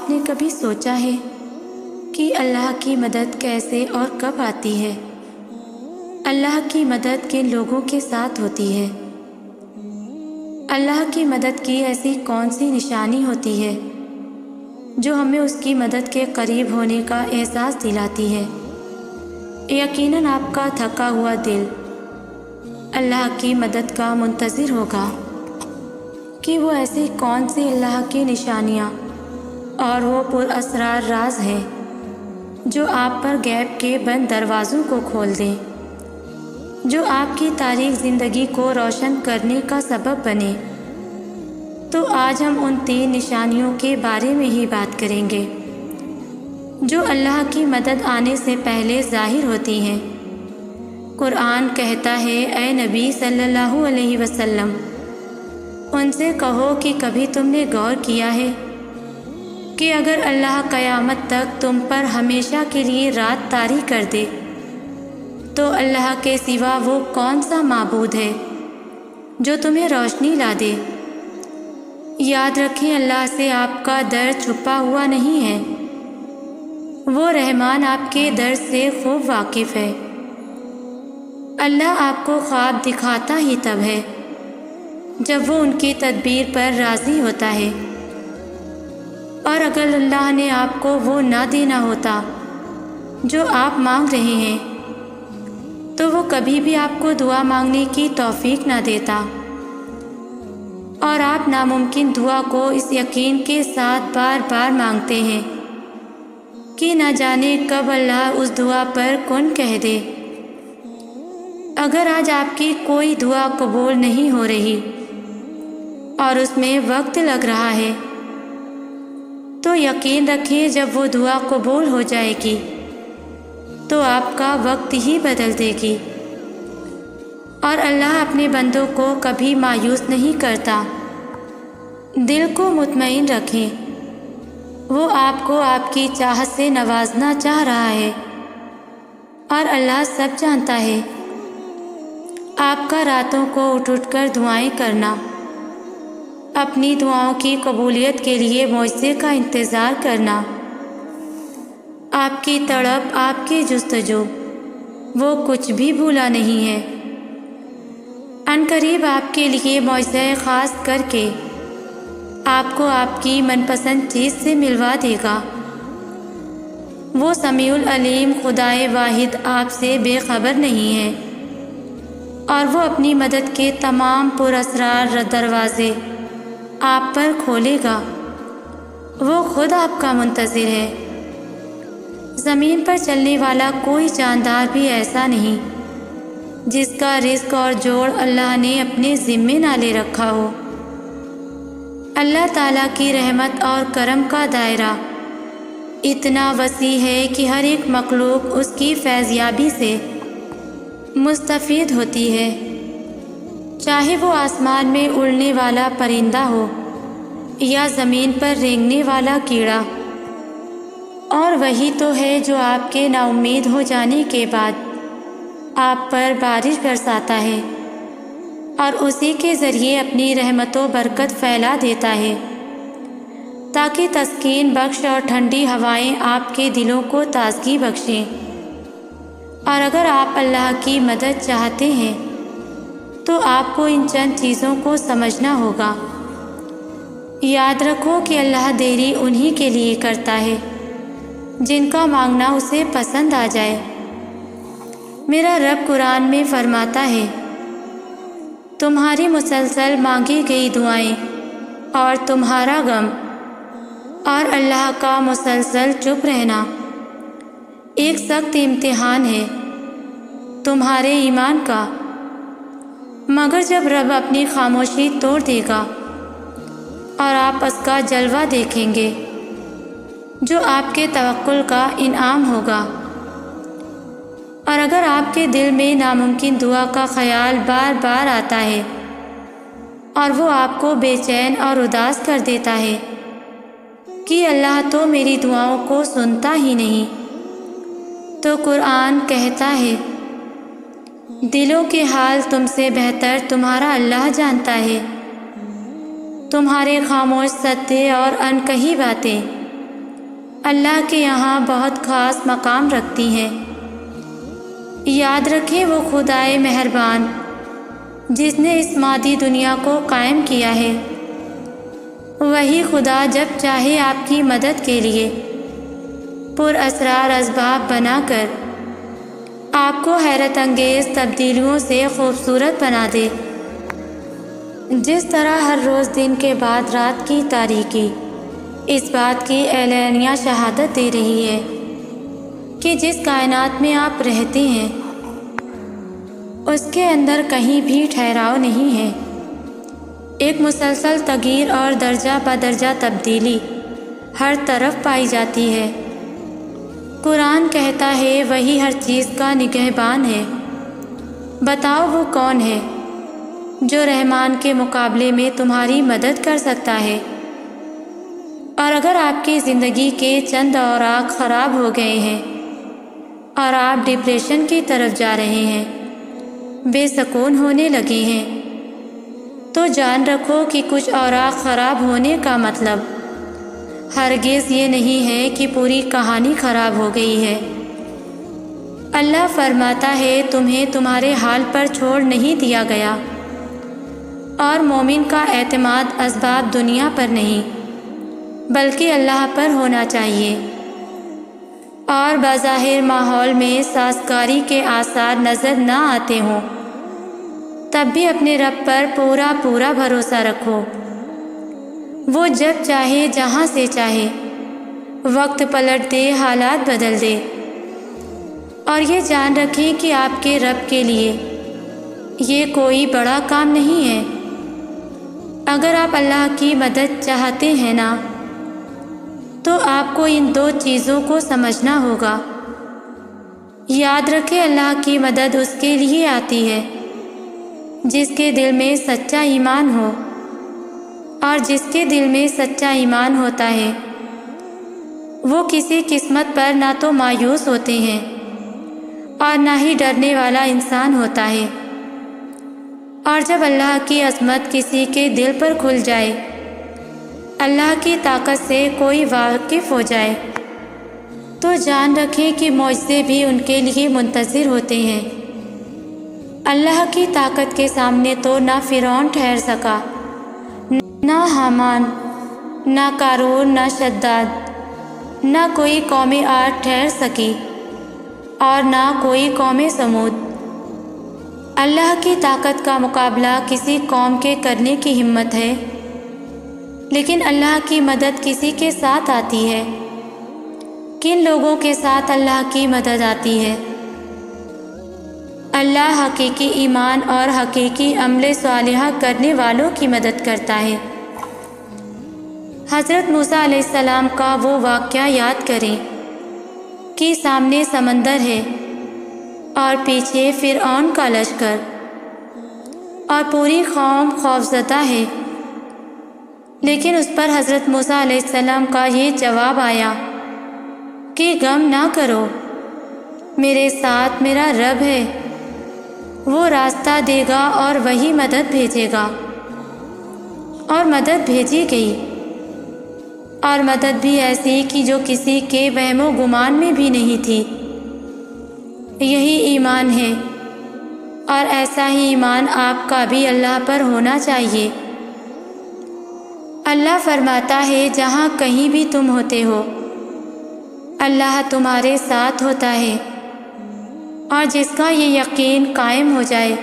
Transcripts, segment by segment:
آپ نے کبھی سوچا ہے کہ اللہ کی مدد کیسے اور کب آتی ہے؟ اللہ کی مدد کن لوگوں کے ساتھ ہوتی ہے؟ اللہ کی مدد کی ایسی کون سی نشانی ہوتی ہے جو ہمیں اس کی مدد کے قریب ہونے کا احساس دلاتی ہے؟ یقیناً آپ کا تھکا ہوا دل اللہ کی مدد کا منتظر ہوگا کہ وہ ایسی کون سی اللہ کی نشانیاں اور وہ پر اسرار راز ہے جو آپ پر غیب کے بند دروازوں کو کھول دیں، جو آپ کی تاریک زندگی کو روشن کرنے کا سبب بنے۔ تو آج ہم ان 3 نشانیوں کے بارے میں ہی بات کریں گے جو اللہ کی مدد آنے سے پہلے ظاہر ہوتی ہیں۔ قرآن کہتا ہے، اے نبی صلی اللہ علیہ وسلم، ان سے کہو کہ کبھی تم نے غور کیا ہے کہ اگر اللہ قیامت تک تم پر ہمیشہ کے لیے رات طاری کر دے تو اللہ کے سوا وہ کون سا معبود ہے جو تمہیں روشنی لا دے؟ یاد رکھیں، اللہ سے آپ کا درد چھپا ہوا نہیں ہے، وہ رحمان آپ کے درد سے خوب واقف ہے۔ اللہ آپ کو خواب دکھاتا ہی تب ہے جب وہ ان کی تدبیر پر راضی ہوتا ہے، اور اگر اللہ نے آپ کو وہ نہ دینا ہوتا جو آپ مانگ رہے ہیں تو وہ کبھی بھی آپ کو دعا مانگنے کی توفیق نہ دیتا، اور آپ ناممکن دعا کو اس یقین کے ساتھ بار بار مانگتے ہیں کہ نہ جانے کب اللہ اس دعا پر کن کہہ دے۔ اگر آج آپ کی کوئی دعا قبول نہیں ہو رہی اور اس میں وقت لگ رہا ہے تو یقین رکھیں، جب وہ دعا قبول ہو جائے گی تو آپ کا وقت ہی بدل دے گی۔ اور اللہ اپنے بندوں کو کبھی مایوس نہیں کرتا۔ دل کو مطمئن رکھیں، وہ آپ کو آپ کی چاہت سے نوازنا چاہ رہا ہے، اور اللہ سب جانتا ہے۔ آپ کا راتوں کو اٹھ کر دعائیں کرنا، اپنی دعاؤں کی قبولیت کے لیے معجزے کا انتظار کرنا، آپ کی تڑپ، آپ کی جستجو، وہ کچھ بھی بھولا نہیں ہے۔ عنقریب آپ کے لیے معجزہ خاص کر کے آپ کو آپ کی من پسند چیز سے ملوا دے گا۔ وہ سمیع العلیم خدائے واحد آپ سے بے خبر نہیں ہے، اور وہ اپنی مدد کے تمام پر اسرار دروازے آپ پر کھولے گا۔ وہ خود آپ کا منتظر ہے۔ زمین پر چلنے والا کوئی جاندار بھی ایسا نہیں جس کا رزق اور جوڑ اللہ نے اپنے ذمے نہ لے رکھا ہو۔ اللہ تعالیٰ کی رحمت اور کرم کا دائرہ اتنا وسیع ہے کہ ہر ایک مخلوق اس کی فیضیابی سے مستفید ہوتی ہے، چاہے وہ آسمان میں اڑنے والا پرندہ ہو یا زمین پر رینگنے والا کیڑا۔ اور وہی تو ہے جو آپ کے نا امید ہو جانے کے بعد آپ پر بارش برساتا ہے، اور اسی کے ذریعے اپنی رحمت و برکت پھیلا دیتا ہے تاکہ تسکین بخش اور ٹھنڈی ہوائیں آپ کے دلوں کو تازگی بخشیں۔ اور اگر آپ اللہ کی مدد چاہتے ہیں تو آپ کو ان چند چیزوں کو سمجھنا ہوگا۔ یاد رکھو کہ اللہ دیری انہی کے لیے کرتا ہے جن کا مانگنا اسے پسند آ جائے۔ میرا رب قرآن میں فرماتا ہے، تمہاری مسلسل مانگی گئی دعائیں اور تمہارا غم اور اللہ کا مسلسل چپ رہنا ایک سخت امتحان ہے تمہارے ایمان کا، مگر جب رب اپنی خاموشی توڑ دے گا اور آپ اس کا جلوہ دیکھیں گے جو آپ کے توکل کا انعام ہوگا۔ اور اگر آپ کے دل میں ناممکن دعا کا خیال بار بار آتا ہے اور وہ آپ کو بے چین اور اداس کر دیتا ہے کہ اللہ تو میری دعاؤں کو سنتا ہی نہیں، تو قرآن کہتا ہے، دلوں کے حال تم سے بہتر تمہارا اللہ جانتا ہے۔ تمہارے خاموش صدقے اور انکہی باتیں اللہ کے یہاں بہت خاص مقام رکھتی ہیں۔ یاد رکھیں وہ خدائے مہربان جس نے اس مادی دنیا کو قائم کیا ہے، وہی خدا جب چاہے آپ کی مدد کے لیے پر اسرار اسباب بنا کر آپ کو حیرت انگیز تبدیلیوں سے خوبصورت بنا دے۔ جس طرح ہر روز دن کے بعد رات کی تاریکی اس بات کی اعلانیہ شہادت دے رہی ہے کہ جس کائنات میں آپ رہتے ہیں اس کے اندر کہیں بھی ٹھہراؤ نہیں ہے، ایک مسلسل تغییر اور درجہ بدرجہ تبدیلی ہر طرف پائی جاتی ہے۔ قرآن کہتا ہے وہی ہر چیز کا نگہبان ہے۔ بتاؤ وہ کون ہے جو رحمان کے مقابلے میں تمہاری مدد کر سکتا ہے؟ اور اگر آپ کی زندگی کے چند اوراق خراب ہو گئے ہیں اور آپ ڈپریشن کی طرف جا رہے ہیں، بے سکون ہونے لگے ہیں، تو جان رکھو کہ کچھ اوراق خراب ہونے کا مطلب ہرگز یہ نہیں ہے کہ پوری کہانی خراب ہو گئی ہے۔ اللہ فرماتا ہے تمہیں تمہارے حال پر چھوڑ نہیں دیا گیا، اور مومن کا اعتماد اسباب دنیا پر نہیں بلکہ اللہ پر ہونا چاہیے، اور بظاہر ماحول میں سازگاری کے آثار نظر نہ آتے ہوں تب بھی اپنے رب پر پورا بھروسہ رکھو۔ وہ جب چاہے جہاں سے چاہے وقت پلٹ دے، حالات بدل دے، اور یہ جان رکھیں کہ آپ کے رب کے لیے یہ کوئی بڑا کام نہیں ہے۔ اگر آپ اللہ کی مدد چاہتے ہیں نا، تو آپ کو ان دو چیزوں کو سمجھنا ہوگا۔ یاد رکھیں اللہ کی مدد اس کے لیے آتی ہے جس کے دل میں سچا ایمان ہو، اور جس کے دل میں سچا ایمان ہوتا ہے وہ کسی قسمت پر نہ تو مایوس ہوتے ہیں اور نہ ہی ڈرنے والا انسان ہوتا ہے۔ اور جب اللہ کی عظمت کسی کے دل پر کھل جائے، اللہ کی طاقت سے کوئی واقف ہو جائے، تو جان رکھیں کہ معجزے بھی ان کے لیے منتظر ہوتے ہیں۔ اللہ کی طاقت کے سامنے تو نہ فرعون ٹھہر سکا، نہ حامان، نہ قارون، نہ شداد، نہ کوئی قوم عاد ٹھہر سکی، اور نہ کوئی قوم سمود۔ اللہ کی طاقت کا مقابلہ کسی قوم کے کرنے کی ہمت ہے، لیکن اللہ کی مدد کسی کے ساتھ آتی ہے۔ کن لوگوں کے ساتھ اللہ کی مدد آتی ہے؟ اللہ حقیقی ایمان اور حقیقی عمل صالحہ کرنے والوں کی مدد کرتا ہے۔ حضرت موسیٰ علیہ السلام کا وہ واقعہ یاد کریں کہ سامنے سمندر ہے اور پیچھے فرعون کا لشکر، اور پوری قوم خوفزدہ ہے، لیکن اس پر حضرت موسیٰ علیہ السلام کا یہ جواب آیا کہ غم نہ کرو، میرے ساتھ میرا رب ہے، وہ راستہ دے گا اور وہی مدد بھیجے گا۔ اور مدد بھیجی گئی، اور مدد بھی ایسی کہ جو کسی کے وہم و گمان میں بھی نہیں تھی۔ یہی ایمان ہے، اور ایسا ہی ایمان آپ کا بھی اللہ پر ہونا چاہیے۔ اللہ فرماتا ہے جہاں کہیں بھی تم ہوتے ہو اللہ تمہارے ساتھ ہوتا ہے، اور جس کا یہ یقین قائم ہو جائے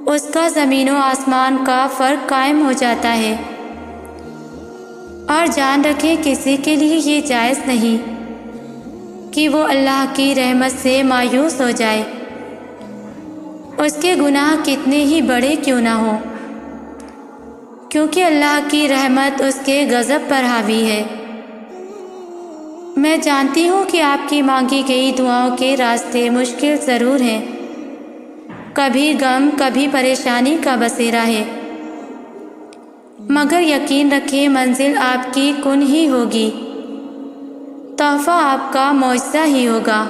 اس کا زمین و آسمان کا فرق قائم ہو جاتا ہے۔ اور جان رکھیں کسی کے لیے یہ جائز نہیں کہ وہ اللہ کی رحمت سے مایوس ہو جائے، اس کے گناہ کتنے ہی بڑے کیوں نہ ہوں، کیونکہ اللہ کی رحمت اس کے غضب پر حاوی ہے۔ میں جانتی ہوں کہ آپ کی مانگی گئی دعاؤں کے راستے مشکل ضرور ہیں، کبھی غم کبھی پریشانی کا بسیرا ہے، مگر یقین رکھیں منزل آپ کی کن ہی ہوگی، تحفہ آپ کا معجزہ ہی ہوگا،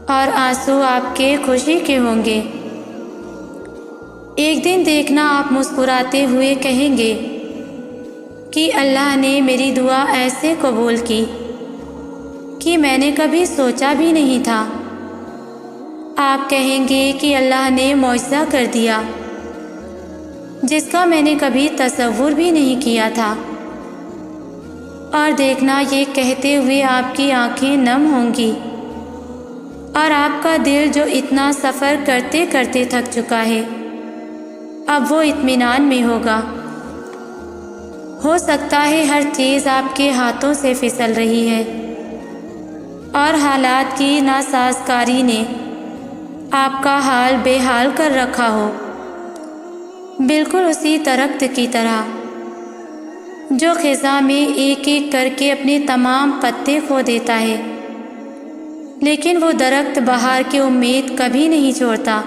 اور آنسو آپ کے خوشی کے ہوں گے۔ ایک دن دیکھنا آپ مسکراتے ہوئے کہیں گے کہ اللہ نے میری دعا ایسے قبول کی کہ میں نے کبھی سوچا بھی نہیں تھا۔ آپ کہیں گے کہ اللہ نے معجزہ کر دیا جس کا میں نے کبھی تصور بھی نہیں کیا تھا، اور دیکھنا یہ کہتے ہوئے آپ کی آنکھیں نم ہوں گی اور آپ کا دل جو اتنا سفر کرتے کرتے تھک چکا ہے اب وہ اطمینان میں ہوگا۔ ہو سکتا ہے ہر چیز آپ کے ہاتھوں سے پھسل رہی ہے اور حالات کی ناسازگاری نے آپ کا حال بے حال کر رکھا ہو، بالکل اسی درخت کی طرح جو خزاں میں ایک ایک کر کے اپنے تمام پتے کھو دیتا ہے، لیکن وہ درخت بہار کی امید کبھی نہیں چھوڑتا۔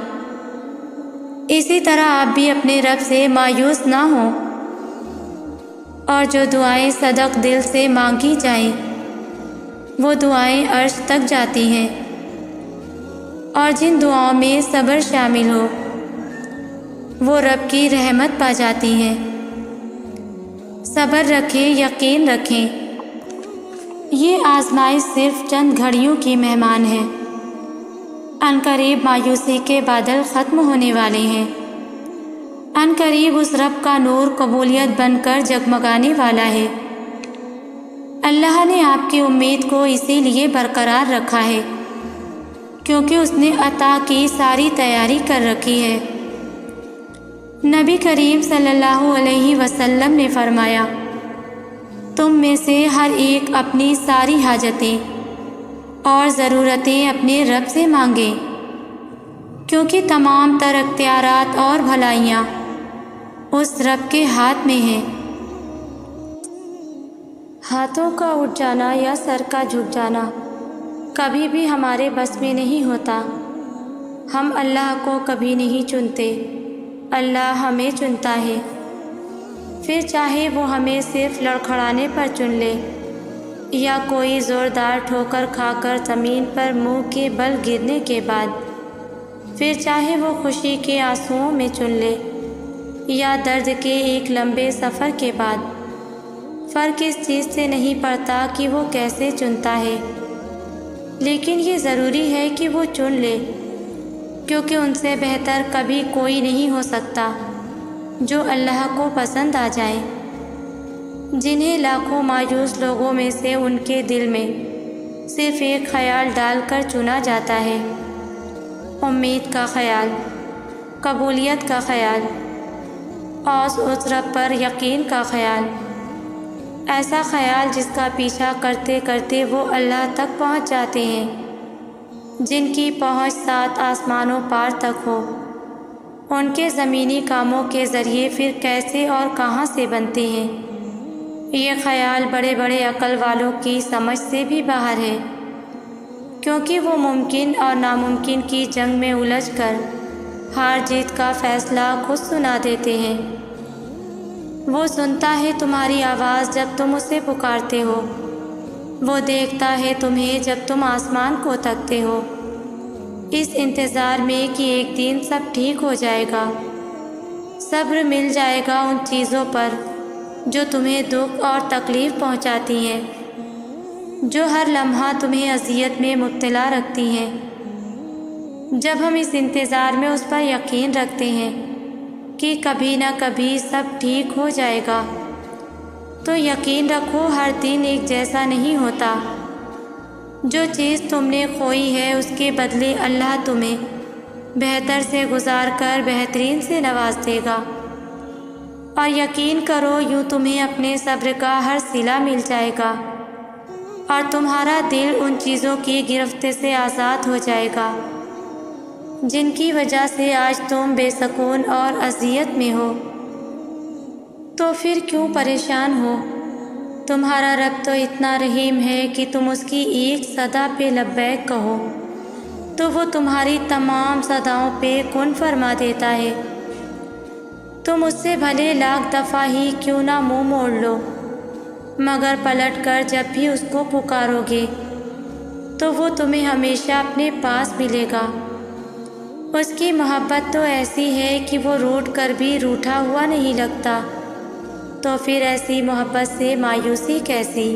اسی طرح آپ بھی اپنے رب سے مایوس نہ ہوں، اور جو دعائیں صدق دل سے مانگی جائیں وہ دعائیں عرش تک جاتی ہیں، اور جن دعاؤں میں صبر شامل ہو وہ رب کی رحمت پا جاتی ہیں۔ صبر رکھیں، یقین رکھیں، یہ آزمائش صرف چند گھڑیوں کی مہمان ہے۔ عنقریب مایوسی کے بادل ختم ہونے والے ہیں، عنقریب اس رب کا نور قبولیت بن کر جگمگانے والا ہے۔ اللہ نے آپ کی امید کو اسی لیے برقرار رکھا ہے کیونکہ اس نے عطا کی ساری تیاری کر رکھی ہے۔ نبی کریم صلی اللہ علیہ وسلم نے فرمایا، تم میں سے ہر ایک اپنی ساری حاجتیں اور ضرورتیں اپنے رب سے مانگے، کیونکہ تمام تر اختیارات اور بھلائیاں اس رب کے ہاتھ میں ہیں۔ ہاتھوں کا اٹھ جانا یا سر کا جھک جانا کبھی بھی ہمارے بس میں نہیں ہوتا۔ ہم اللہ کو کبھی نہیں چنتے، اللہ ہمیں چنتا ہے، پھر چاہے وہ ہمیں صرف لڑکھڑانے پر چن لے یا کوئی زوردار ٹھوکر کھا کر زمین پر منہ کے بل گرنے کے بعد، پھر چاہے وہ خوشی کے آنسوؤں میں چن لے یا درد کے ایک لمبے سفر کے بعد۔ فرق اس چیز سے نہیں پڑتا کہ وہ کیسے چنتا ہے، لیکن یہ ضروری ہے کہ وہ چن لے، کیونکہ ان سے بہتر کبھی کوئی نہیں ہو سکتا جو اللہ کو پسند آ جائے، جنہیں لاکھوں مایوس لوگوں میں سے ان کے دل میں صرف ایک خیال ڈال کر چنا جاتا ہے، امید کا خیال، قبولیت کا خیال اور اس رب پر یقین کا خیال، ایسا خیال جس کا پیچھا کرتے کرتے وہ اللہ تک پہنچ جاتے ہیں، جن کی پہنچ 7 آسمانوں پار تک ہو۔ ان کے زمینی کاموں کے ذریعے پھر کیسے اور کہاں سے بنتے ہیں؟ یہ خیال بڑے بڑے عقل والوں کی سمجھ سے بھی باہر ہے، کیونکہ وہ ممکن اور ناممکن کی جنگ میں الجھ کر ہار جیت کا فیصلہ خود سنا دیتے ہیں۔ وہ سنتا ہے تمہاری آواز جب تم اسے پکارتے ہو، وہ دیکھتا ہے تمہیں جب تم آسمان کو تکتے ہو، اس انتظار میں کہ ایک دن سب ٹھیک ہو جائے گا۔ صبر مل جائے گا ان چیزوں پر جو تمہیں دکھ اور تکلیف پہنچاتی ہیں، جو ہر لمحہ تمہیں اذیت میں مبتلا رکھتی ہیں۔ جب ہم اس انتظار میں اس پر یقین رکھتے ہیں کہ کبھی نہ کبھی سب ٹھیک ہو جائے گا، تو یقین رکھو ہر دن ایک جیسا نہیں ہوتا۔ جو چیز تم نے کھوئی ہے اس کے بدلے اللہ تمہیں بہتر سے گزار کر بہترین سے نواز دے گا، اور یقین کرو یوں تمہیں اپنے صبر کا ہر صلہ مل جائے گا اور تمہارا دل ان چیزوں کی گرفت سے آزاد ہو جائے گا جن کی وجہ سے آج تم بے سکون اور اذیت میں ہو۔ تو پھر کیوں پریشان ہو؟ تمہارا رب تو اتنا رحیم ہے کہ تم اس کی ایک صدا پہ لبیک کہو تو وہ تمہاری تمام صداؤں پہ کن فرما دیتا ہے۔ تم اس سے بھلے لاکھ دفعہ ہی کیوں نہ منہ موڑ لو، مگر پلٹ کر جب بھی اس کو پکارو گے تو وہ تمہیں ہمیشہ اپنے پاس ملے گا۔ اس کی محبت تو ایسی ہے کہ وہ روٹھ کر بھی روٹھا ہوا نہیں لگتا، تو پھر ایسی محبت سے مایوسی کیسی؟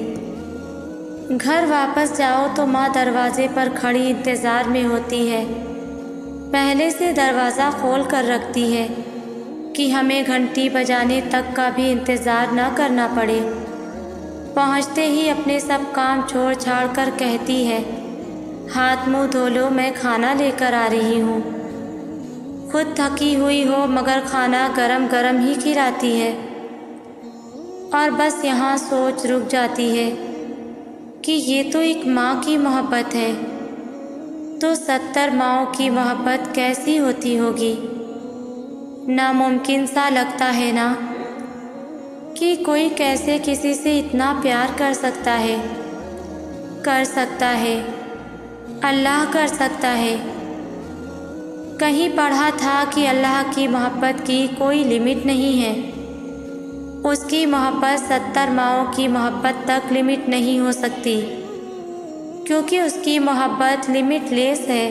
گھر واپس جاؤ تو ماں دروازے پر کھڑی انتظار میں ہوتی ہے، پہلے سے دروازہ کھول کر رکھتی ہے کہ ہمیں گھنٹی بجانے تک کا بھی انتظار نہ کرنا پڑے۔ پہنچتے ہی اپنے سب کام چھوڑ چھاڑ کر کہتی ہے، ہاتھ منہ دھو لو، میں کھانا لے کر آ رہی ہوں۔ خود تھکی ہوئی ہو مگر کھانا گرم گرم ہی کھلاتی ہے، اور بس یہاں سوچ رک جاتی ہے کہ یہ تو ایک ماں کی محبت ہے، تو 70 ماؤں کی محبت کیسی ہوتی ہوگی؟ ناممکن سا لگتا ہے نا کہ کوئی کیسے کسی سے اتنا پیار کر سکتا ہے؟ کر سکتا ہے، اللہ کر سکتا ہے۔ کہیں پڑھا تھا کہ اللہ کی محبت کی کوئی لمٹ نہیں ہے، اس کی محبت 70 ماؤں کی محبت تک لمٹ نہیں ہو سکتی، کیونکہ اس کی محبت لمٹ لیس ہے۔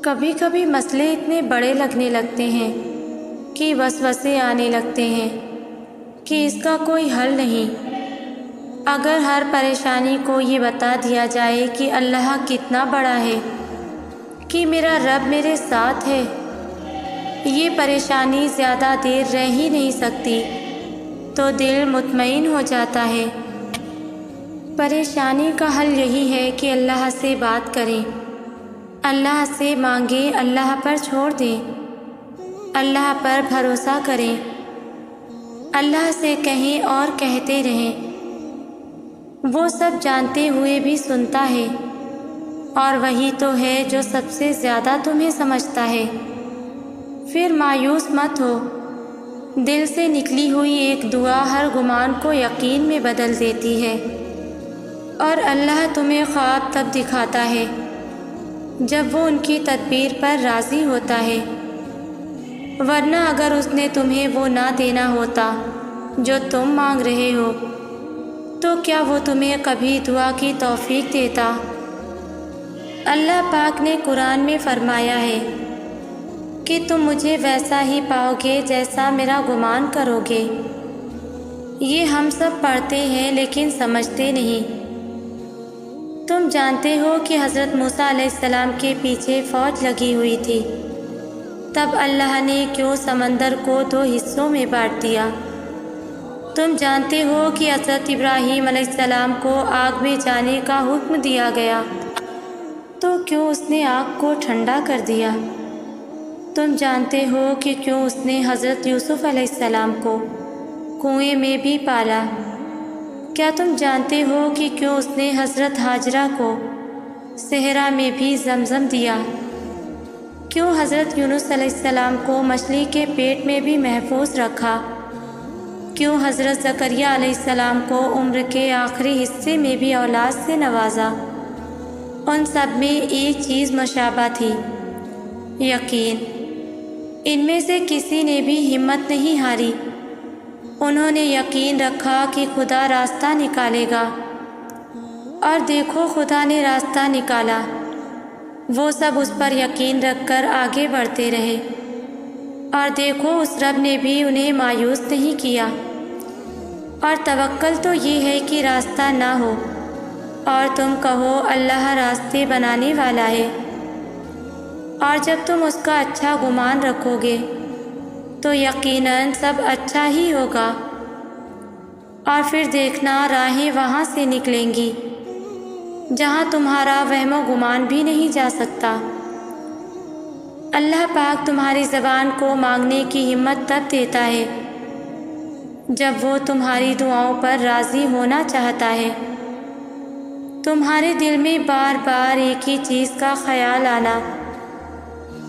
کبھی کبھی مسئلے اتنے بڑے لگنے لگتے ہیں کہ وسوسے آنے لگتے ہیں کہ اس کا کوئی حل نہیں۔ اگر ہر پریشانی کو یہ بتا دیا جائے کہ اللہ کتنا بڑا ہے، کہ میرا رب میرے ساتھ ہے، یہ پریشانی زیادہ دیر رہ ہی نہیں سکتی، تو دل مطمئن ہو جاتا ہے۔ پریشانی کا حل یہی ہے کہ اللہ سے بات کریں، اللہ سے مانگیں، اللہ پر چھوڑ دیں، اللہ پر بھروسہ کریں، اللہ سے کہیں اور کہتے رہیں۔ وہ سب جانتے ہوئے بھی سنتا ہے، اور وہی تو ہے جو سب سے زیادہ تمہیں سمجھتا ہے۔ پھر مایوس مت ہو، دل سے نکلی ہوئی ایک دعا ہر گمان کو یقین میں بدل دیتی ہے، اور اللہ تمہیں خواب تب دکھاتا ہے جب وہ ان کی تدبیر پر راضی ہوتا ہے، ورنہ اگر اس نے تمہیں وہ نہ دینا ہوتا جو تم مانگ رہے ہو، تو کیا وہ تمہیں کبھی دعا کی توفیق دیتا؟ اللہ پاک نے قرآن میں فرمایا ہے کہ تم مجھے ویسا ہی پاؤ گے جیسا میرا گمان کرو گے۔ یہ ہم سب پڑھتے ہیں لیکن سمجھتے نہیں۔ تم جانتے ہو کہ حضرت موسیٰ علیہ السلام کے پیچھے فوج لگی ہوئی تھی، تب اللہ نے کیوں سمندر کو 2 حصوں میں بانٹ دیا؟ تم جانتے ہو کہ حضرت ابراہیم علیہ السلام کو آگ میں جانے کا حکم دیا گیا، تو کیوں اس نے آگ کو ٹھنڈا کر دیا؟ تم جانتے ہو کہ کیوں اس نے حضرت یوسف علیہ السلام کو کنویں میں بھی پالا؟ کیا تم جانتے ہو کہ کیوں اس نے حضرت ہاجرہ کو صحرا میں بھی زمزم دیا؟ کیوں حضرت یونس علیہ السلام کو مچھلی کے پیٹ میں بھی محفوظ رکھا؟ کیوں حضرت زکریا علیہ السلام کو عمر کے آخری حصے میں بھی اولاد سے نوازا؟ ان سب میں ایک چیز مشابہ تھی، یقین۔ ان میں سے کسی نے بھی ہمت نہیں ہاری، انہوں نے یقین رکھا کہ خدا راستہ نکالے گا، اور دیکھو خدا نے راستہ نکالا۔ وہ سب اس پر یقین رکھ کر آگے بڑھتے رہے، اور دیکھو اس رب نے بھی انہیں مایوس نہیں کیا۔ اور توکل تو یہ ہے کہ راستہ نہ ہو اور تم کہو اللہ راستے بنانے والا ہے، اور جب تم اس کا اچھا گمان رکھو گے تو یقیناً سب اچھا ہی ہوگا، اور پھر دیکھنا راہیں وہاں سے نکلیں گی جہاں تمہارا وہم و گمان بھی نہیں جا سکتا۔ اللہ پاک تمہاری زبان کو مانگنے کی ہمت تب دیتا ہے جب وہ تمہاری دعاؤں پر راضی ہونا چاہتا ہے۔ تمہارے دل میں بار بار ایک ہی چیز کا خیال آنا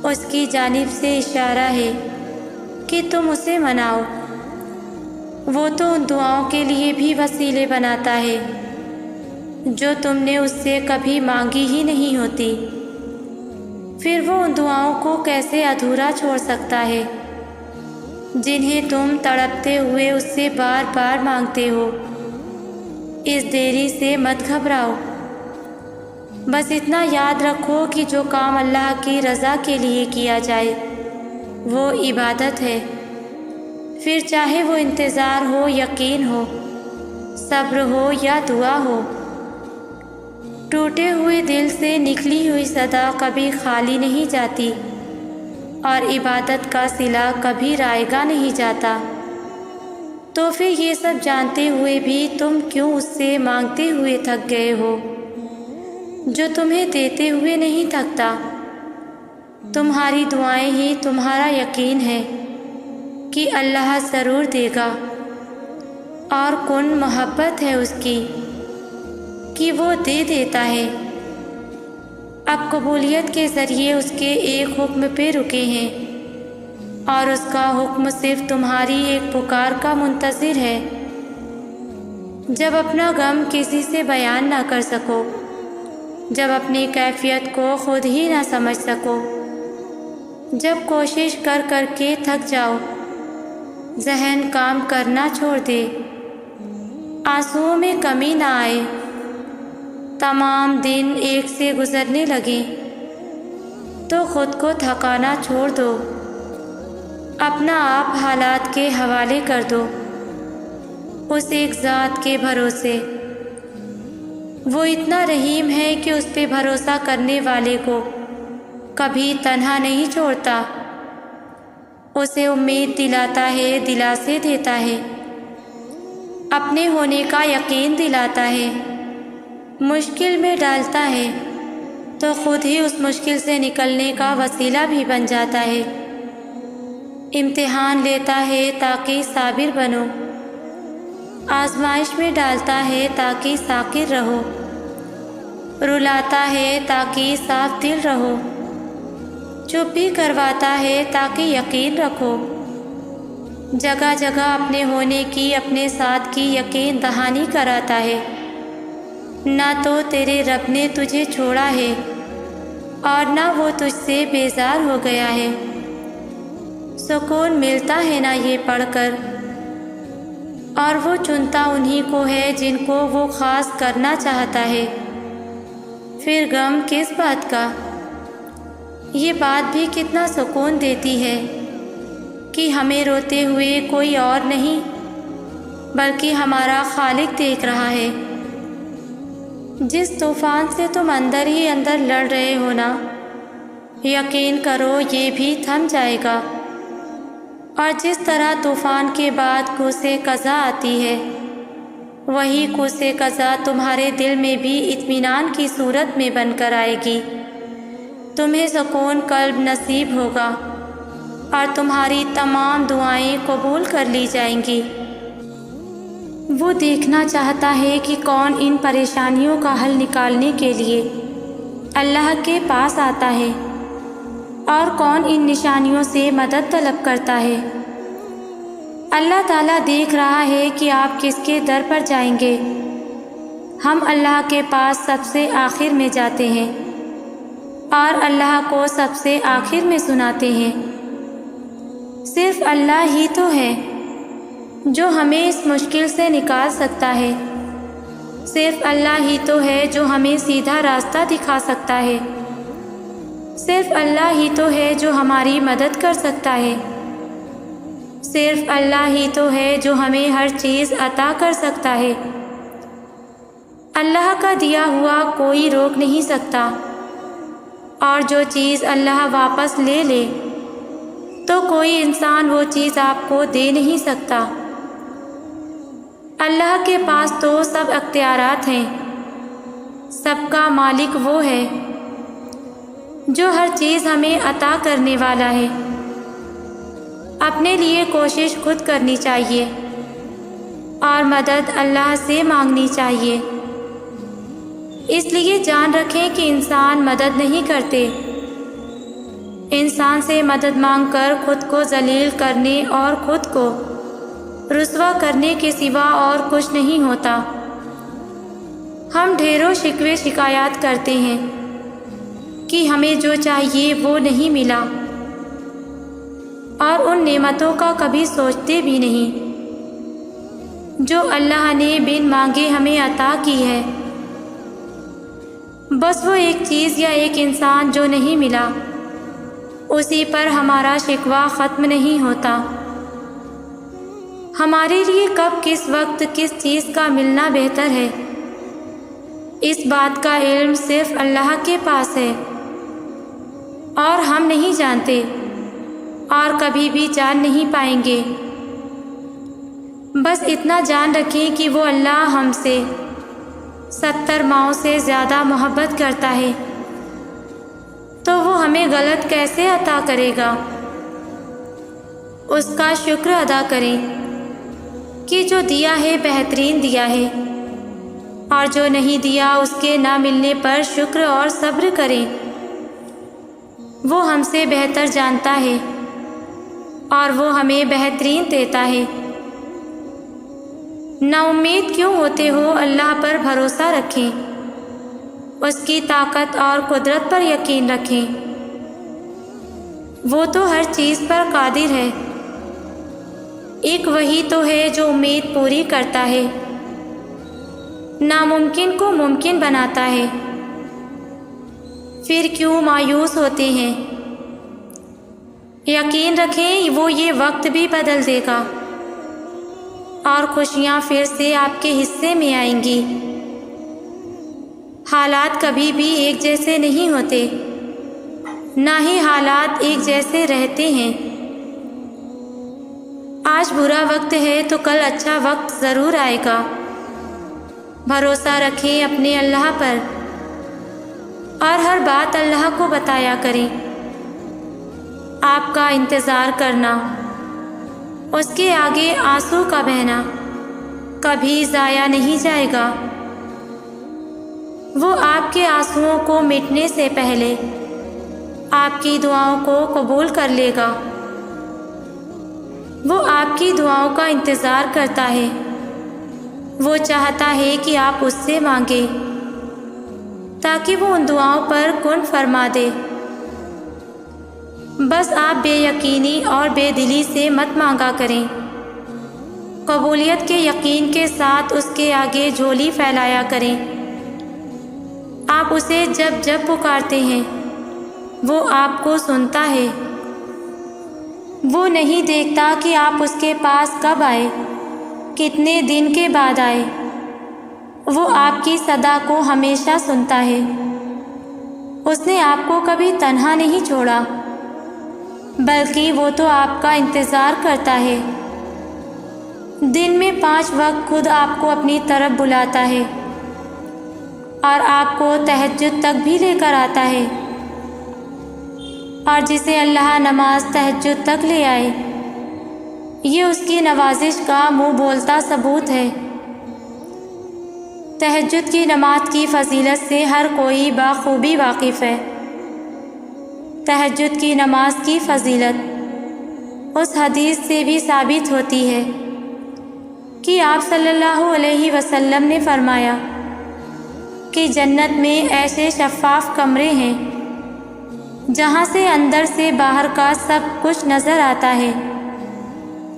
اس کی جانب سے اشارہ ہے کہ تم اسے مناؤ۔ وہ تو ان دعاؤں کے لیے بھی وسیلے بناتا ہے جو تم نے اس سے کبھی مانگی ہی نہیں ہوتی، پھر وہ ان دعاؤں کو کیسے ادھورا چھوڑ سکتا ہے جنہیں تم تڑپتے ہوئے اس سے بار بار مانگتے ہو۔ اس دیری سے مت گھبراؤ، بس اتنا یاد رکھو کہ جو کام اللہ کی رضا کے لیے کیا جائے وہ عبادت ہے۔ پھر چاہے وہ انتظار ہو، یقین ہو، صبر ہو یا دعا ہو۔ ٹوٹے ہوئے دل سے نکلی ہوئی صدا کبھی خالی نہیں جاتی، اور عبادت کا صلہ کبھی رائگاں نہیں جاتا۔ تو پھر یہ سب جانتے ہوئے بھی تم کیوں اس سے مانگتے ہوئے تھک گئے ہو جو تمہیں دیتے ہوئے نہیں تھکتا؟ تمہاری دعائیں ہی تمہارا یقین ہے کہ اللہ ضرور دے گا، اور کن محبت ہے اس کی کہ وہ دے دیتا ہے۔ اب قبولیت کے ذریعے اس کے ایک حکم پہ رکے ہیں، اور اس کا حکم صرف تمہاری ایک پکار کا منتظر ہے۔ جب اپنا غم کسی سے بیان نہ کر سکو، جب اپنی کیفیت کو خود ہی نہ سمجھ سکو، جب کوشش کر کر کے تھک جاؤ، ذہن کام کرنا چھوڑ دے، آنسوؤں میں کمی نہ آئے، تمام دن ایک سے گزرنے لگے، تو خود کو تھکانا چھوڑ دو، اپنا آپ حالات کے حوالے کر دو اس ایک ذات کے بھروسے۔ وہ اتنا رحیم ہے کہ اس پہ بھروسہ کرنے والے کو کبھی تنہا نہیں چھوڑتا، اسے امید دلاتا ہے، دلاسے دیتا ہے، اپنے ہونے کا یقین دلاتا ہے، مشکل میں ڈالتا ہے تو خود ہی اس مشکل سے نکلنے کا وسیلہ بھی بن جاتا ہے، امتحان لیتا ہے تاکہ صابر بنو، آزمائش میں ڈالتا ہے تاکہ ساکر رہو، رلاتا ہے تاکہ صاف دل رہو، چپ بھی کرواتا ہے تاکہ یقین رکھو، جگہ جگہ اپنے ہونے کی، اپنے ساتھ کی یقین دہانی کراتا ہے۔ نہ تو تیرے رب نے تجھے چھوڑا ہے، اور نہ وہ تجھ سے بیزار ہو گیا ہے۔ سکون ملتا ہے نا یہ پڑھ کر، اور وہ چنتا انہی کو ہے جن کو وہ خاص کرنا چاہتا ہے۔ پھر غم کس بات کا؟ یہ بات بھی کتنا سکون دیتی ہے کہ ہمیں روتے ہوئے کوئی اور نہیں بلکہ ہمارا خالق دیکھ رہا ہے۔ جس طوفان سے تم اندر ہی اندر لڑ رہے ہو نا، یقین کرو یہ بھی تھم جائے گا، اور جس طرح طوفان کے بعد کوسِ قضا آتی ہے، وہی کوسِ قضا تمہارے دل میں بھی اطمینان کی صورت میں بن کر آئے گی۔ تمہیں سکون قلب نصیب ہوگا، اور تمہاری تمام دعائیں قبول کر لی جائیں گی۔ وہ دیکھنا چاہتا ہے کہ کون ان پریشانیوں کا حل نکالنے کے لیے اللہ کے پاس آتا ہے، اور کون ان نشانیوں سے مدد طلب کرتا ہے۔ اللہ تعالیٰ دیکھ رہا ہے کہ آپ کس کے در پر جائیں گے۔ ہم اللہ کے پاس سب سے آخر میں جاتے ہیں، اور اللہ کو سب سے آخر میں سناتے ہیں۔ صرف اللہ ہی تو ہے جو ہمیں اس مشکل سے نکال سکتا ہے، صرف اللہ ہی تو ہے جو ہمیں سیدھا راستہ دکھا سکتا ہے، صرف اللہ ہی تو ہے جو ہماری مدد کر سکتا ہے، صرف اللہ ہی تو ہے جو ہمیں ہر چیز عطا کر سکتا ہے۔ اللہ کا دیا ہوا کوئی روک نہیں سکتا، اور جو چیز اللہ واپس لے لے تو کوئی انسان وہ چیز آپ کو دے نہیں سکتا۔ اللہ کے پاس تو سب اختیارات ہیں، سب کا مالک وہ ہے جو ہر چیز ہمیں عطا کرنے والا ہے۔ اپنے لیے کوشش خود کرنی چاہیے، اور مدد اللہ سے مانگنی چاہیے۔ اس لیے جان رکھیں کہ انسان مدد نہیں کرتے، انسان سے مدد مانگ کر خود کو ذلیل کرنے اور خود کو رسوا کرنے کے سوا اور کچھ نہیں ہوتا۔ ہم ڈھیروں شکوے شکایات کرتے ہیں کہ ہمیں جو چاہیے وہ نہیں ملا، اور ان نعمتوں کا کبھی سوچتے بھی نہیں جو اللہ نے بن مانگے ہمیں عطا کی ہے۔ بس وہ ایک چیز یا ایک انسان جو نہیں ملا، اسی پر ہمارا شکوہ ختم نہیں ہوتا۔ ہمارے لیے کب کس وقت کس چیز کا ملنا بہتر ہے، اس بات کا علم صرف اللہ کے پاس ہے اور ہم نہیں جانتے اور کبھی بھی جان نہیں پائیں گے۔ بس اتنا جان رکھیں کہ وہ اللہ ہم سے 70 ماؤں سے زیادہ محبت کرتا ہے، تو وہ ہمیں غلط کیسے عطا کرے گا؟ اس کا شکر ادا کریں کہ جو دیا ہے بہترین دیا ہے، اور جو نہیں دیا اس کے نہ ملنے پر شکر اور صبر کریں۔ وہ ہم سے بہتر جانتا ہے اور وہ ہمیں بہترین دیتا ہے۔ نا امید کیوں ہوتے ہو، اللہ پر بھروسہ رکھیں، اس کی طاقت اور قدرت پر یقین رکھیں۔ وہ تو ہر چیز پر قادر ہے۔ ایک وہی تو ہے جو امید پوری کرتا ہے، ناممکن کو ممکن بناتا ہے۔ پھر کیوں مایوس ہوتے ہیں؟ یقین رکھیں وہ یہ وقت بھی بدل دے گا اور خوشیاں پھر سے آپ کے حصے میں آئیں گی۔ حالات کبھی بھی ایک جیسے نہیں ہوتے، نہ ہی حالات ایک جیسے رہتے ہیں۔ آج برا وقت ہے تو کل اچھا وقت ضرور آئے گا۔ بھروسہ رکھیں اپنے اللہ پر اور ہر بات اللہ کو بتایا کریں۔ آپ کا انتظار کرنا، اس کے آگے آنسو کا بہنا کبھی ضائع نہیں جائے گا۔ وہ آپ کے آنسوؤں کو مٹنے سے پہلے آپ کی دعاؤں کو قبول کر لے گا۔ وہ آپ کی دعاؤں کا انتظار کرتا ہے۔ وہ چاہتا ہے کہ آپ اس سے مانگیں تاکہ وہ ان دعاؤں پر کن فرما دے۔ بس آپ بے یقینی اور بے دلی سے مت مانگا کریں، قبولیت کے یقین کے ساتھ اس کے آگے جھولی پھیلایا کریں۔ آپ اسے جب جب پکارتے ہیں وہ آپ کو سنتا ہے۔ وہ نہیں دیکھتا کہ آپ اس کے پاس کب آئے، کتنے دن کے بعد آئے۔ وہ آپ کی صدا کو ہمیشہ سنتا ہے۔ اس نے آپ کو کبھی تنہا نہیں چھوڑا، بلکہ وہ تو آپ کا انتظار کرتا ہے۔ دن میں 5 وقت خود آپ کو اپنی طرف بلاتا ہے اور آپ کو تہجد تک بھی لے کر آتا ہے۔ اور جسے اللہ نماز تہجد تک لے آئے، یہ اس کی نوازش کا منہ بولتا ثبوت ہے۔ تہجد کی نماز کی فضیلت سے ہر کوئی بخوبی واقف ہے۔ تہجد کی نماز کی فضیلت اس حدیث سے بھی ثابت ہوتی ہے کہ آپ صلی اللہ علیہ وسلم نے فرمایا کہ جنت میں ایسے شفاف کمرے ہیں جہاں سے اندر سے باہر کا سب کچھ نظر آتا ہے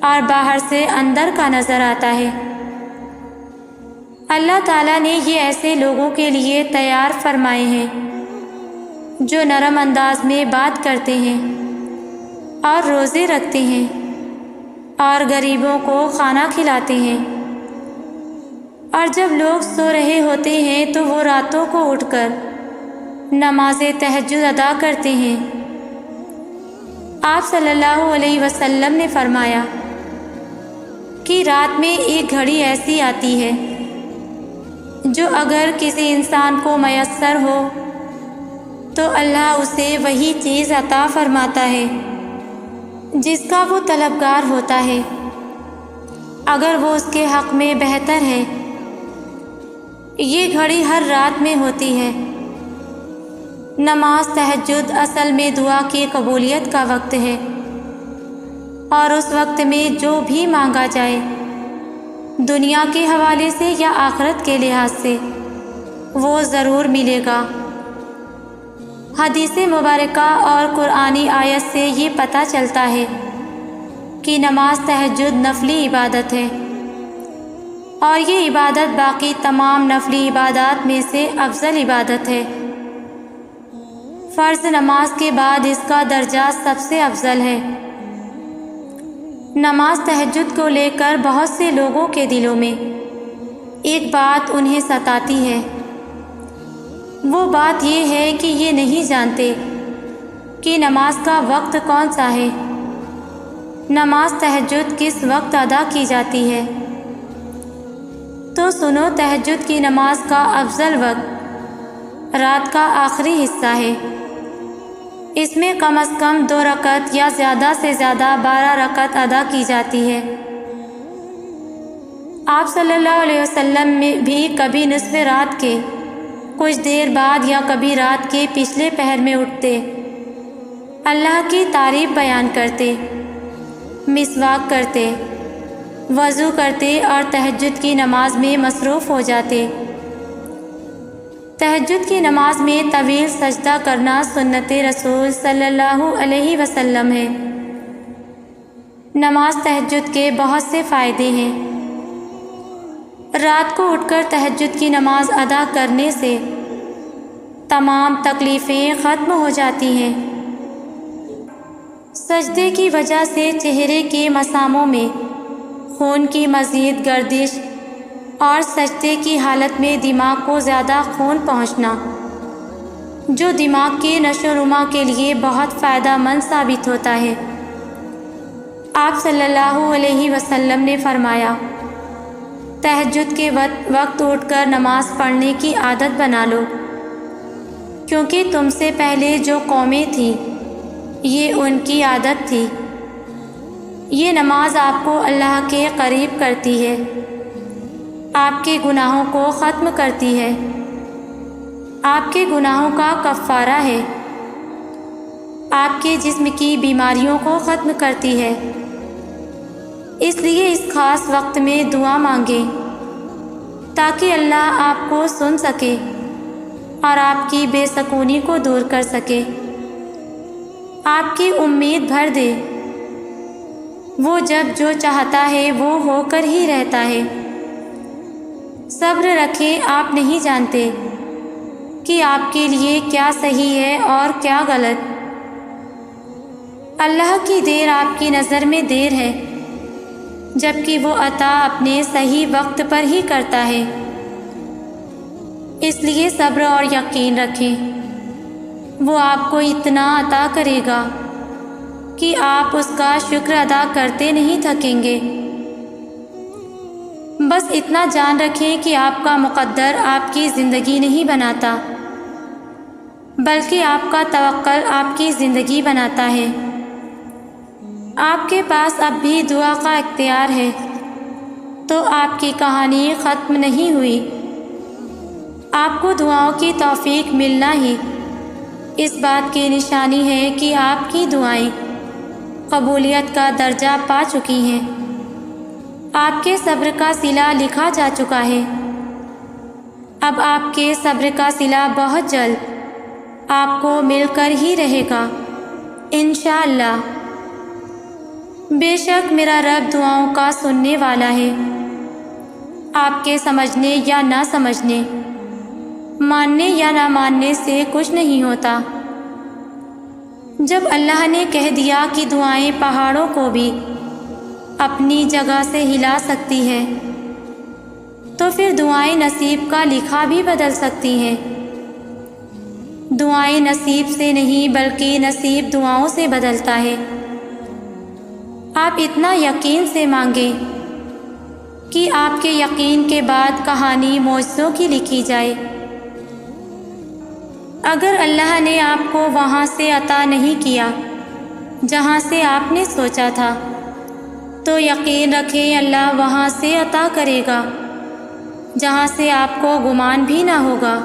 اور باہر سے اندر کا نظر آتا ہے۔ اللہ تعالیٰ نے یہ ایسے لوگوں کے لیے تیار فرمائے ہیں جو نرم انداز میں بات کرتے ہیں اور روزے رکھتے ہیں اور غریبوں کو کھانا کھلاتے ہیں، اور جب لوگ سو رہے ہوتے ہیں تو وہ راتوں کو اٹھ کر نماز تہجد ادا کرتے ہیں۔ آپ صلی اللہ علیہ وسلم نے فرمایا کہ رات میں ایک گھڑی ایسی آتی ہے جو اگر کسی انسان کو میسر ہو تو اللہ اسے وہی چیز عطا فرماتا ہے جس کا وہ طلبگار ہوتا ہے، اگر وہ اس کے حق میں بہتر ہے۔ یہ گھڑی ہر رات میں ہوتی ہے۔ نماز تہجد اصل میں دعا کی قبولیت کا وقت ہے، اور اس وقت میں جو بھی مانگا جائے دنیا کے حوالے سے یا آخرت کے لحاظ سے وہ ضرور ملے گا۔ حدیث مبارکہ اور قرآنی آیت سے یہ پتہ چلتا ہے کہ نماز تہجد نفلی عبادت ہے، اور یہ عبادت باقی تمام نفلی عبادات میں سے افضل عبادت ہے۔ فرض نماز کے بعد اس کا درجہ سب سے افضل ہے۔ نماز تہجد کو لے کر بہت سے لوگوں کے دلوں میں ایک بات انہیں ستاتی ہے۔ وہ بات یہ ہے کہ یہ نہیں جانتے کہ نماز کا وقت کون سا ہے، نماز تہجد کس وقت ادا کی جاتی ہے۔ تو سنو، تہجد کی نماز کا افضل وقت رات کا آخری حصہ ہے۔ اس میں کم از کم 2 رکعت یا زیادہ سے زیادہ 12 رکعت ادا کی جاتی ہے۔ آپ صلی اللہ علیہ وسلم میں بھی کبھی نصف رات کے کچھ دیر بعد یا کبھی رات کے پچھلے پہر میں اٹھتے، اللہ کی تعریف بیان کرتے، مسواک کرتے، وضو کرتے اور تہجد کی نماز میں مصروف ہو جاتے۔ تہجد کی نماز میں طویل سجدہ کرنا سنت رسول صلی اللہ علیہ وسلم ہے۔ نماز تہجد کے بہت سے فائدے ہیں۔ رات کو اٹھ کر تہجد کی نماز ادا کرنے سے تمام تکلیفیں ختم ہو جاتی ہیں۔ سجدے کی وجہ سے چہرے کے مساموں میں خون کی مزید گردش اور سجدے کی حالت میں دماغ کو زیادہ خون پہنچنا، جو دماغ کے نشو و نما کے لیے بہت فائدہ مند ثابت ہوتا ہے۔ آپ صلی اللہ علیہ وسلم نے فرمایا، تہجد کے وقت اٹھ کر نماز پڑھنے کی عادت بنا لو، کیونکہ تم سے پہلے جو قومیں تھیں یہ ان کی عادت تھی۔ یہ نماز آپ کو اللہ کے قریب کرتی ہے، آپ کے گناہوں کو ختم کرتی ہے، آپ کے گناہوں کا کفارہ ہے، آپ کے جسم کی بیماریوں کو ختم کرتی ہے۔ اس لیے اس خاص وقت میں دعا مانگیں تاکہ اللہ آپ کو سن سکے اور آپ کی بے سکونی کو دور کر سکے، آپ کی امید بھر دے۔ وہ جب جو چاہتا ہے وہ ہو کر ہی رہتا ہے۔ صبر رکھیں، آپ نہیں جانتے کہ آپ کے لیے کیا صحیح ہے اور کیا غلط۔ اللہ کی دیر آپ کی نظر میں دیر ہے، جبکہ وہ عطا اپنے صحیح وقت پر ہی کرتا ہے۔ اس لیے صبر اور یقین رکھیں، وہ آپ کو اتنا عطا کرے گا کہ آپ اس کا شکر ادا کرتے نہیں تھکیں گے۔ بس اتنا جان رکھیں کہ آپ کا مقدر آپ کی زندگی نہیں بناتا، بلکہ آپ کا توکل آپ کی زندگی بناتا ہے۔ آپ کے پاس اب بھی دعا کا اختیار ہے، تو آپ کی کہانی ختم نہیں ہوئی۔ آپ کو دعاؤں کی توفیق ملنا ہی اس بات کی نشانی ہے کہ آپ کی دعائیں قبولیت کا درجہ پا چکی ہیں۔ آپ کے صبر کا صلہ لکھا جا چکا ہے۔ اب آپ کے صبر کا صلہ بہت جلد آپ کو مل کر ہی رہے گا انشاءاللہ۔ بے شک میرا رب دعاؤں کا سننے والا ہے۔ آپ کے سمجھنے یا نہ سمجھنے، ماننے یا نہ ماننے سے کچھ نہیں ہوتا۔ جب اللہ نے کہہ دیا کہ دعائیں پہاڑوں کو بھی اپنی جگہ سے ہلا سکتی ہیں، تو پھر دعائیں نصیب کا لکھا بھی بدل سکتی ہیں۔ دعائیں نصیب سے نہیں بلکہ نصیب دعاؤں سے بدلتا ہے۔ آپ اتنا یقین سے مانگیں کہ آپ کے یقین کے بعد کہانی معجزوں کی لکھی جائے۔ اگر اللہ نے آپ کو وہاں سے عطا نہیں کیا جہاں سے آپ نے سوچا تھا، تو یقین رکھیں اللہ وہاں سے عطا کرے گا جہاں سے آپ کو گمان بھی نہ ہوگا۔